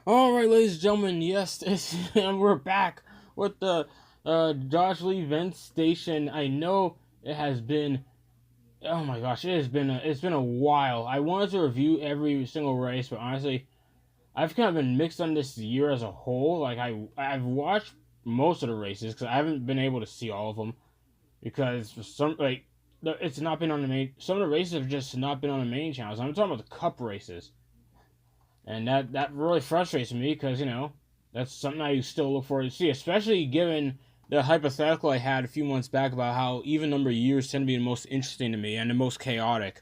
All right, ladies and gentlemen, yes, and we're back with the Dodge Lee Vent Station. I know it has been, oh my gosh, it's been a while. I wanted to review every single race, but honestly, I've kind of been mixed on this year as a whole. Like I've watched most of the races because I haven't been able to see all of them because for some it's not been on the main. Some of the races have just not been on the main channels. I'm talking about the Cup races. And that really frustrates me because, that's something I still look forward to see, especially given the hypothetical I had a few months back about how even number years tend to be the most interesting to me and the most chaotic,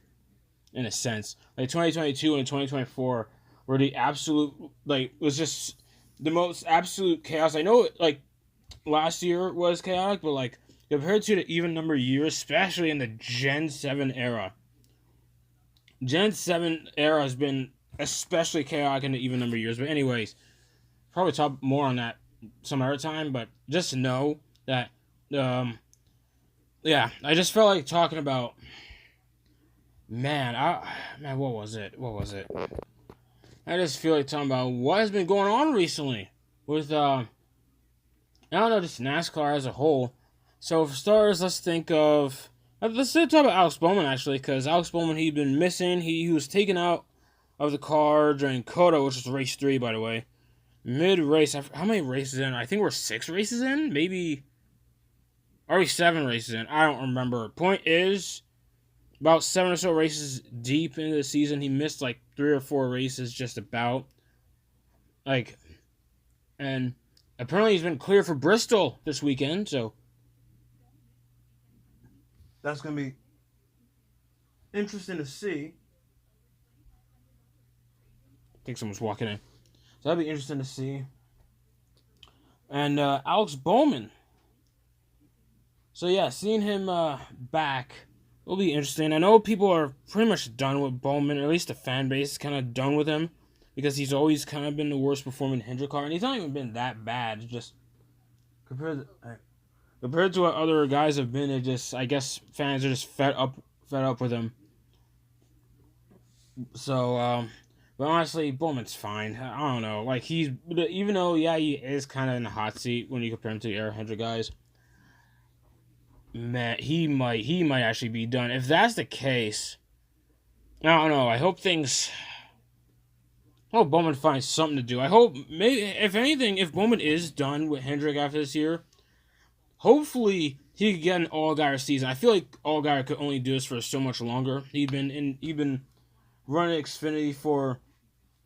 in a sense. Like 2022 and 2024 were the absolute, was just the most absolute chaos. I know, last year was chaotic, but, compared to the even number years, especially in the Gen 7 era, Gen 7 era has been especially chaotic in the even number of years. But anyways, probably talk more on that some other time. But just to know that, yeah, I just felt like talking about, what was it? I just feel like talking about what has been going on recently with, I don't know, just NASCAR as a whole. So for starters, let's talk about Alex Bowman, actually, because Alex Bowman, he'd been missing. He was taken out of the car during Coda, which was race 3, by the way. Mid-race, how many races in? I think we're 6 races in? Maybe, are we 7 races in? I don't remember. Point is, about 7 or so races deep into the season, he missed 3 or 4 races just about. And apparently he's been clear for Bristol this weekend, so that's going to be interesting to see. I think someone's walking in. So that'd be interesting to see. And Alex Bowman. So yeah, seeing him back will be interesting. I know people are pretty much done with Bowman, or at least the fan base is kind of done with him, because he's always kind of been the worst performing Hendrick car, and he's not even been that bad. Just compared to what other guys have been, I guess fans are just fed up with him. So, but honestly, Bowman's fine. I don't know. Even though, yeah, he is kind of in the hot seat when you compare him to the Aaron Hendrick guys. Man, he might actually be done. If that's the case, I don't know. I hope Bowman finds something to do. I hope, maybe, if anything, if Bowman is done with Hendrick after this year, hopefully he could get an all-Geier season. I feel like all-Geier could only do this for so much longer. He'd been running Xfinity for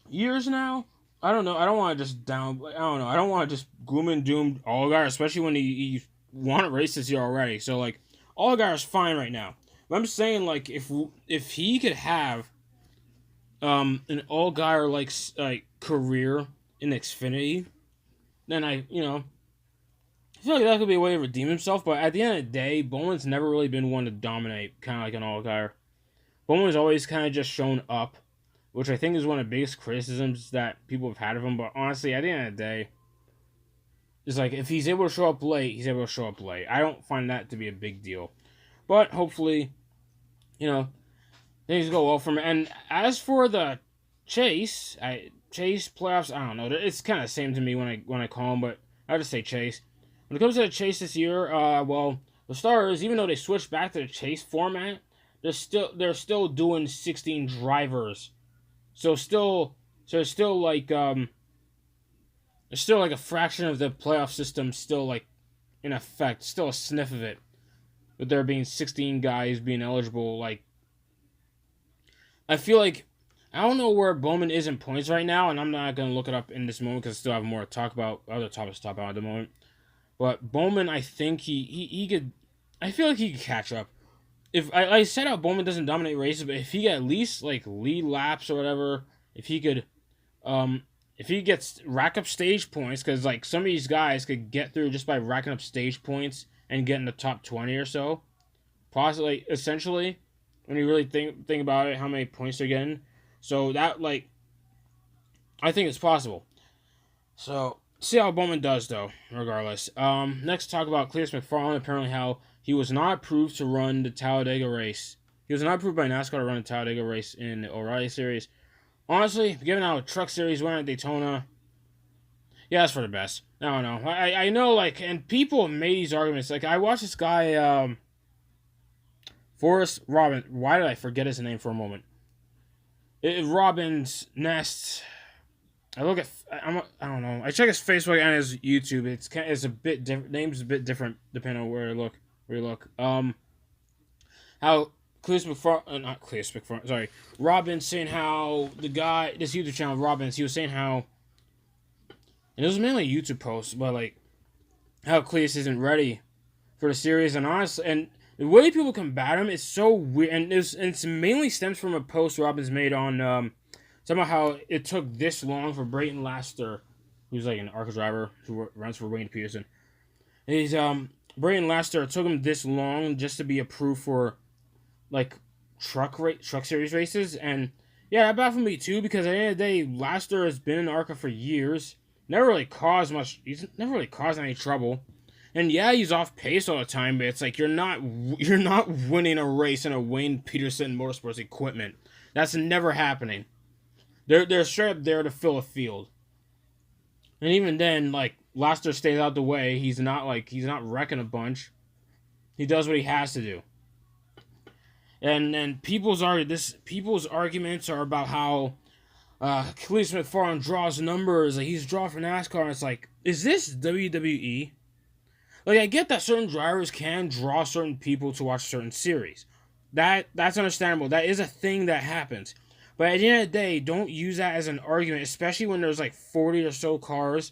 years now. I don't know. I don't want to just I don't know. I don't want to just gloom and doom Allgaier, especially when he won a race this year already. So Allgaier's fine right now. But I'm saying if he could have an Allgaier career in Xfinity, then I feel like that could be a way to redeem himself. But at the end of the day, Bowman's never really been one to dominate, kind of like an Allgaier. Bowman's always kind of just shown up, which I think is one of the biggest criticisms that people have had of him. But honestly, at the end of the day, it's if he's able to show up late, he's able to show up late. I don't find that to be a big deal. But hopefully, things go well for him. And as for the Chase playoffs, I don't know. It's kind of the same to me when I call him, but I just say Chase. When it comes to the Chase this year, the Stars, even though they switched back to the Chase format, they're still doing 16 drivers. So it's still there's still a fraction of the playoff system still in effect, still a sniff of it. With there being 16 guys being eligible, I feel like I don't know where Bowman is in points right now, and I'm not gonna look it up in this moment because I still have more to talk about, other topics to talk about at the moment. But Bowman, I think he could. I feel like he could catch up. If I said how Bowman doesn't dominate races, but if he at least lead laps or whatever, if he gets rack up stage points, because some of these guys could get through just by racking up stage points and getting the top 20 or so, possibly, essentially, when you really think about it, how many points they're getting. So that I think it's possible. So see how Bowman does though, regardless. Next, talk about Cleetus McFarland. Apparently, how he was not approved to run the Talladega race. He was not approved by NASCAR to run the Talladega race in the O'Reilly Series. Honestly, given how Truck Series went at Daytona, Yeah, that's for the best. I don't know. I know, like, and people have made these arguments. Like, I watched this guy, Forrest Robin. Why did I forget his name for a moment? Robin's Nest. I look at. I don't know. I check his Facebook and his YouTube. It's a bit different. Name's a bit different depending on where I look. Where you look. How Cleetus McFarland, not Cleetus McFarland. Sorry, Robin saying how the guy, this YouTube channel, Robin's, he was saying how, and it was mainly a YouTube post, but like how Cleetus isn't ready for the series, and honestly, and the way people combat him is so weird, and it's mainly stems from a post Robin's made on somehow how it took this long for Brayton Laster, who's like an ARCA driver who runs for Wayne Peterson. And he's Brayton Laster, it took him this long just to be approved for like truck series races, and yeah, that baffled me too, because at the end of the day, Laster has been in ARCA for years, never really caused any trouble. And yeah, he's off pace all the time, but it's like you're not winning a race in a Wayne Peterson Motorsports equipment. That's never happening. They're straight up there to fill a field. And even then, like, Laster stays out the way. He's not wrecking a bunch. He does what he has to do. And people's arguments are about how Cleetus McFarland draws numbers, like he's drawn for NASCAR, and it's like, is this WWE? Like, I get that certain drivers can draw certain people to watch certain series. That's understandable. That is a thing that happens. But at the end of the day, don't use that as an argument, especially when there's like 40 or so cars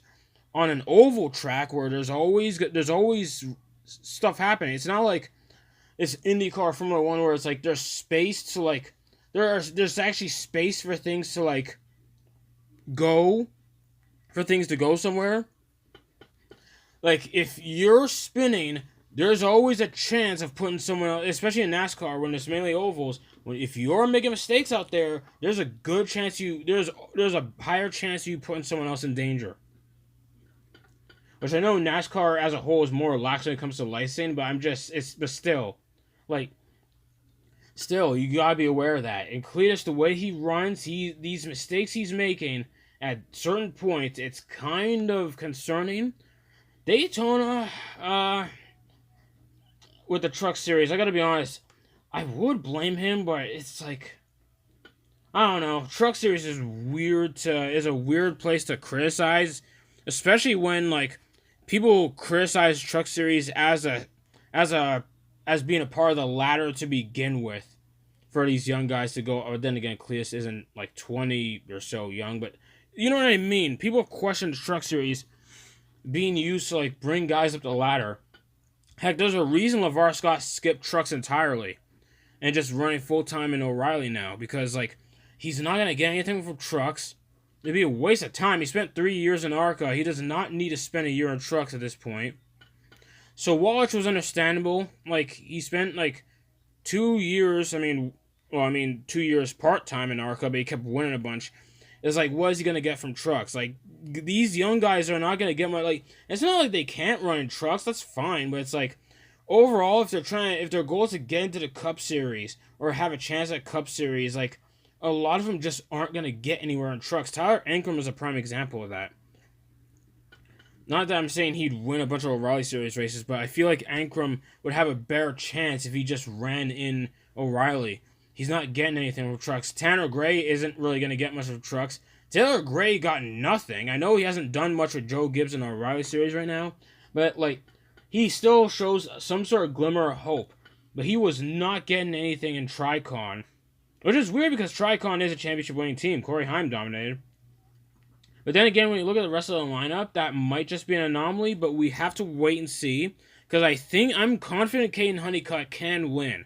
on an oval track where there's always stuff happening. It's not like it's IndyCar Formula 1 where it's like there's space to like there's actually space for things to like go somewhere. Like, if you're spinning, there's always a chance of putting someone else, especially in NASCAR when it's mainly ovals. If you're making mistakes out there, there's a good chance there's a higher chance you putting someone else in danger. Which I know NASCAR as a whole is more lax when it comes to licensing, but still, you gotta be aware of that. And Cleetus, the way he runs, these mistakes he's making at certain points, it's kind of concerning. Daytona, with the truck series, I gotta be honest, I would blame him, but it's like, I don't know. Truck series is a weird place to criticize, especially when like people criticize truck series as being a part of the ladder to begin with for these young guys to go. Or then again, Cleetus isn't like 20 or so young, but you know what I mean. People question the truck series being used to like bring guys up the ladder. Heck, there's a reason LeVar Scott skipped trucks entirely and just running full-time in O'Reilly now, because like he's not going to get anything from trucks. It'd be a waste of time. He spent 3 years in ARCA. He does not need to spend a year in trucks at this point. So Wallich was understandable. Like, he spent like 2 years, 2 years part-time in ARCA, but he kept winning a bunch. It's like, what is he going to get from trucks? Like, these young guys are not going to get much. Like, it's not like they can't run in trucks. That's fine. But it's like, overall, if their goal is to get into the Cup Series or have a chance at Cup Series, like, a lot of them just aren't going to get anywhere in trucks. Tyler Ankrum is a prime example of that. Not that I'm saying he'd win a bunch of O'Reilly Series races, but I feel like Ankrum would have a better chance if he just ran in O'Reilly. He's not getting anything with trucks. Tanner Gray isn't really going to get much with trucks. Taylor Gray got nothing. I know he hasn't done much with Joe Gibbs in the O'Reilly Series right now, but like, he still shows some sort of glimmer of hope. But he was not getting anything in Tricon, which is weird because Tricon is a championship-winning team. Corey Heim dominated. But then again, when you look at the rest of the lineup, that might just be an anomaly, but we have to wait and see, because I'm confident Caden Honeycutt can win.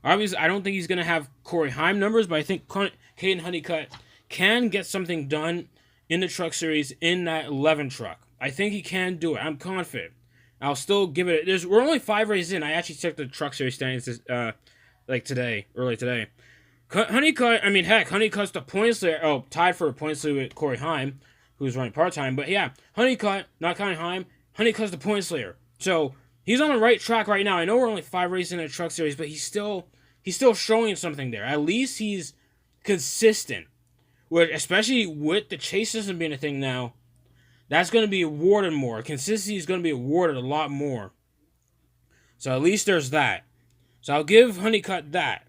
Obviously, I don't think he's going to have Corey Heim numbers, but I think Caden Honeycutt can get something done in the truck series in that 11 truck. I think he can do it. I'm confident. I'll still give it. We're only 5 races in. I actually checked the truck series standings early today. Honeycutt's the points leader. Oh, tied for a points leader with Corey Heim, who's running part-time. But yeah, Honeycutt, not counting Heim, Honeycutt's the points leader. So he's on the right track right now. I know we're only 5 races in a truck series, but he's still showing something there. At least he's consistent. Especially with the chase system being a thing now, That's going to be awarded more. Consistency is going to be awarded a lot more. So at least there's that. So I'll give Honeycutt that.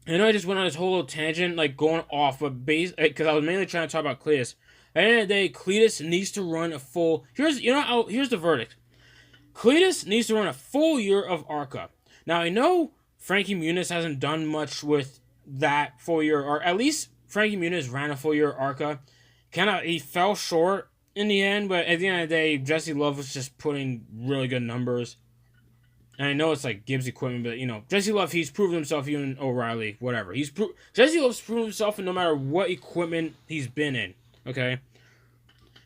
I know I just went on this whole little tangent, like going off, but because I was mainly trying to talk about Cleetus. At the end of the day, Cleetus needs to run a full. Here's the verdict. Cleetus needs to run a full year of ARCA. Now I know Frankie Muniz hasn't done much with that full year, or at least Frankie Muniz ran a full year of ARCA. He fell short in the end, but at the end of the day, Jesse Love was just putting really good numbers. And I know it's like Gibbs equipment, but Jesse Love, he's proven himself, even O'Reilly, whatever. Jesse Love's proven himself in no matter what equipment he's been in. Okay.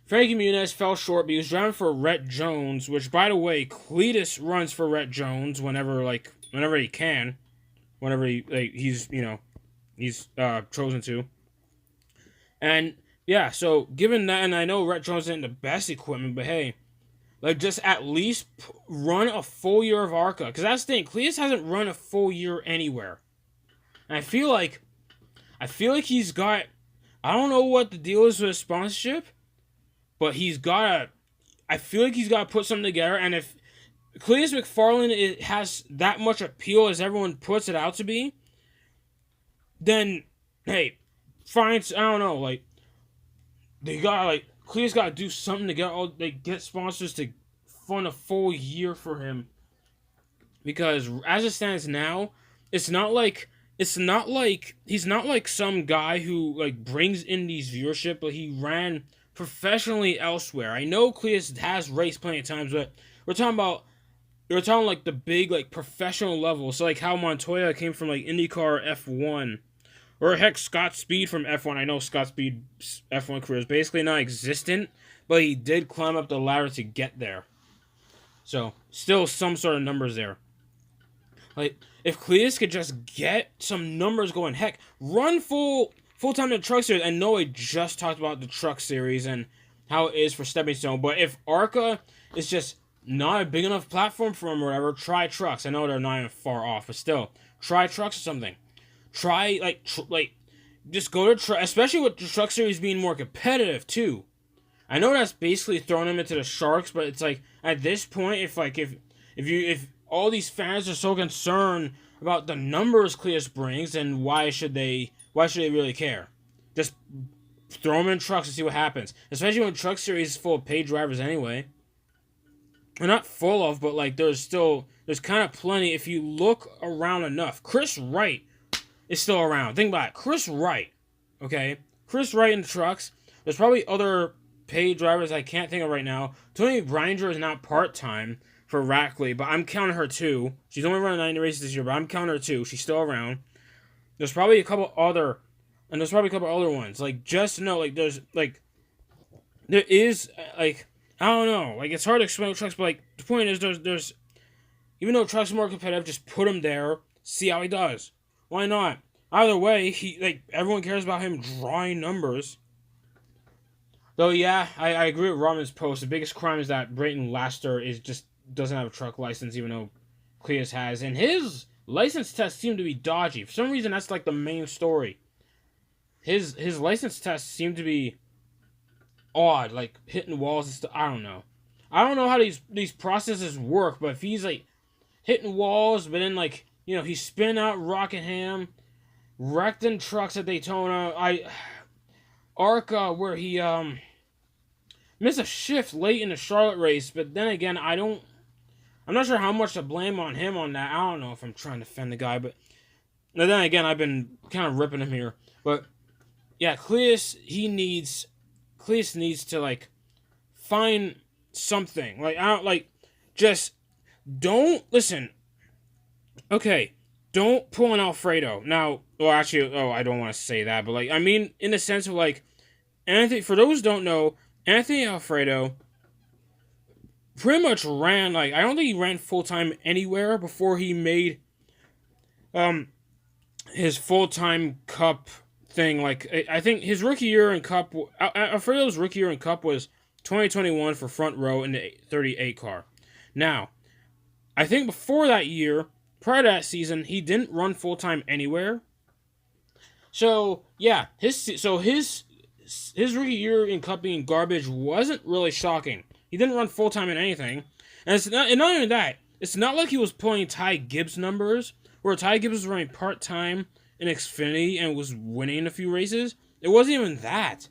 Frankie Muniz fell short, but he was driving for Rhett Jones, which, by the way, Cleetus runs for Rhett Jones whenever he can, whenever he's chosen to. And yeah, so given that, and I know Rhett Jones isn't the best equipment, but hey, just at least run a full year of ARCA. Because that's the thing. Cleetus hasn't run a full year anywhere. And I feel like he's got... I don't know what the deal is with his sponsorship, but I feel like he's got to put something together. And if Cleetus McFarland has that much appeal as everyone puts it out to be, then, hey, fine. I don't know. They got Cleetus got to do something to get sponsors to fund a full year for him, because as it stands now, he's not like some guy who brings in these viewership, but he ran professionally elsewhere. I know Cleetus has raced plenty of times, but we're talking the big professional level. So how Montoya came from IndyCar F1. Or heck, Scott Speed from F1. I know Scott Speed's F1 career is basically non-existent, but he did climb up the ladder to get there. So, still some sort of numbers there. If Cleetus could just get some numbers going, heck, run full-time in the Truck Series. I know I just talked about the Truck Series and how it is for Stepping Stone, but if ARCA is just not a big enough platform for him or whatever, try Trucks. I know they're not even far off, but still, try Trucks or something. Try, just go to Truck, especially with the Truck Series being more competitive, too. I know that's basically throwing them into the Sharks, but it's at this point, if all these fans are so concerned about the numbers Cleetus brings, then why should they really care? Just throw them in Trucks and see what happens. Especially when Truck Series is full of paid drivers anyway. They're not full of, but, there's kind of plenty if you look around enough. Chris Wright is still around. Think about it. Chris Wright. Okay? Chris Wright in the Trucks. There's probably other paid drivers I can't think of right now. Tony Bringer is not part-time for Rackley, but I'm counting her too. She's only running 90 races this year, but I'm counting her too. She's still around. There's probably a couple other ones. Just to know, there is, I don't know. It's hard to explain Trucks, but, the point is, there's, even though Trucks are more competitive, just put him there, see how he does. Why not? Either way, everyone cares about him drawing numbers. Though, yeah, I agree with Robin's post. The biggest crime is that Brayton Laster doesn't have a truck license, even though Cleetus has. And his license tests seem to be dodgy. For some reason, that's, the main story. His license tests seem to be odd, hitting walls and stuff. I don't know. I don't know how these processes work, but if he's, hitting walls, but then, he spin out Rockingham, wrecked in trucks at Daytona. ARCA, where he missed a shift late in the Charlotte race, but then again, I'm not sure how much to blame on him on that. I don't know if I'm trying to defend the guy, but then again, I've been kind of ripping him here. But yeah, Cleetus needs to find something. Just don't listen. Okay, don't pull an Alfredo. Now, I don't want to say that, but I mean in the sense of Anthony, for those who don't know, Anthony Alfredo pretty much ran, I don't think he ran full-time anywhere before he made his full-time Cup thing. I think his rookie year in Cup, Alfredo's rookie year in Cup was 2021 for Front Row in the 38 car. Now, I think before that year, prior to that season, he didn't run full-time anywhere. So, yeah, his his rookie year in Cup being garbage wasn't really shocking. He didn't run full time in anything, and not even that. It's not like he was pulling Ty Gibbs numbers, where Ty Gibbs was running part time in Xfinity and was winning a few races. It wasn't even that.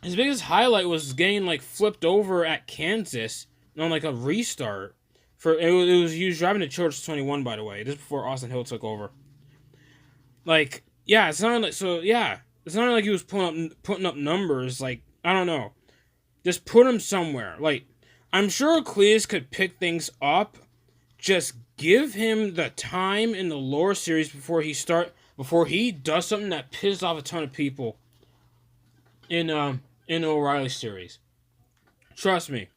His biggest highlight was getting like flipped over at Kansas on like a restart. It was he was driving the Church 21, by the way, just before Austin Hill took over. Like, yeah, it's not like he was putting up numbers. Like, I don't know, just put him somewhere. Like, I'm sure Cleetus could pick things up. Just give him the time in the lower series before he does something that pisses off a ton of people in the O'Reilly series. Trust me.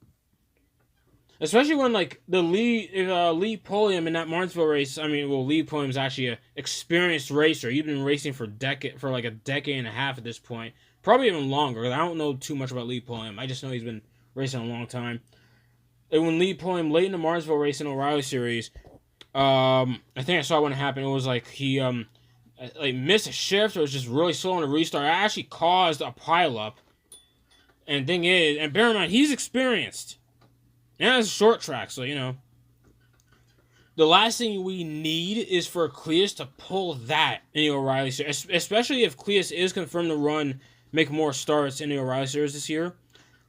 Especially when, like, the Lee Pulliam in that Martinsville race. I mean, well, Lee Pulliam's actually an experienced racer. He's been racing for like a decade and a half at this point. Probably even longer. I don't know too much about Lee Pulliam. I just know he's been racing a long time. And when Lee Pulliam, late in the Martinsville race in the O'Reilly series, I think I saw when it happened. It was like he like missed a shift or was just really slow on the restart. It actually caused a pileup. And thing is, and bear in mind, he's experienced. And it's a short track, so, you know. The last thing we need is for Cleetus to pull that in the O'Reilly series. Especially if Cleetus is confirmed to make more starts in the O'Reilly series this year.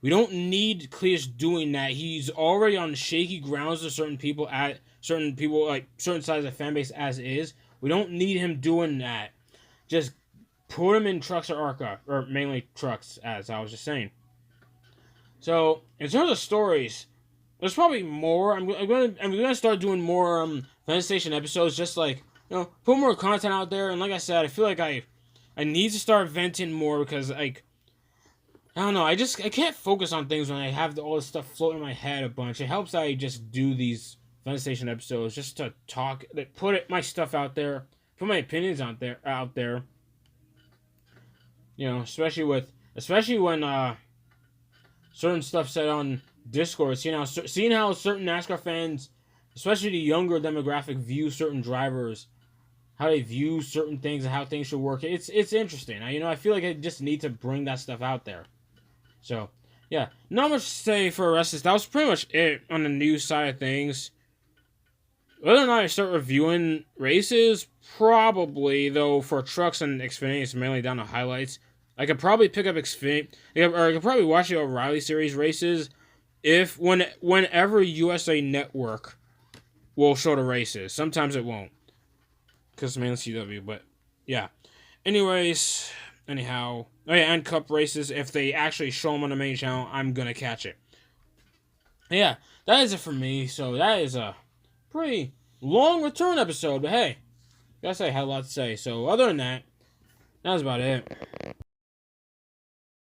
We don't need Cleetus doing that. He's already on shaky grounds to certain people, like certain sides of the fan base as is. We don't need him doing that. Just put him in trucks or ARCA, or mainly trucks, as I was just saying. So, in terms of stories, there's probably more. I'm gonna start doing more Fan Station episodes, just like, you know, put more content out there. And like I said, I feel like I need to start venting more because, like, I don't know, I can't focus on things when I have all this stuff floating in my head a bunch. It helps that I just do these Fan Station episodes just to talk, put my stuff out there, put my opinions out there. You know, especially when certain stuff said on Discord, seeing how certain NASCAR fans, especially the younger demographic, view certain drivers, how they view certain things and how things should work. It's interesting. I feel like I just need to bring that stuff out there. So, yeah, not much to say for the rest of this. That was pretty much it on the news side of things. Whether or not I start reviewing races, probably, though, for trucks and Xfinity, it's mainly down to highlights. I could probably pick up Xfinity, or I could probably watch the O'Reilly Series races whenever USA Network will show the races. Sometimes it won't, because it's mainly CW, but yeah. Anyhow, oh yeah, and Cup races, if they actually show them on the main channel, I'm gonna catch it. Yeah, that is it for me. So that is a pretty long return episode, but hey, gotta say, I had a lot to say. So other than that, that was about it.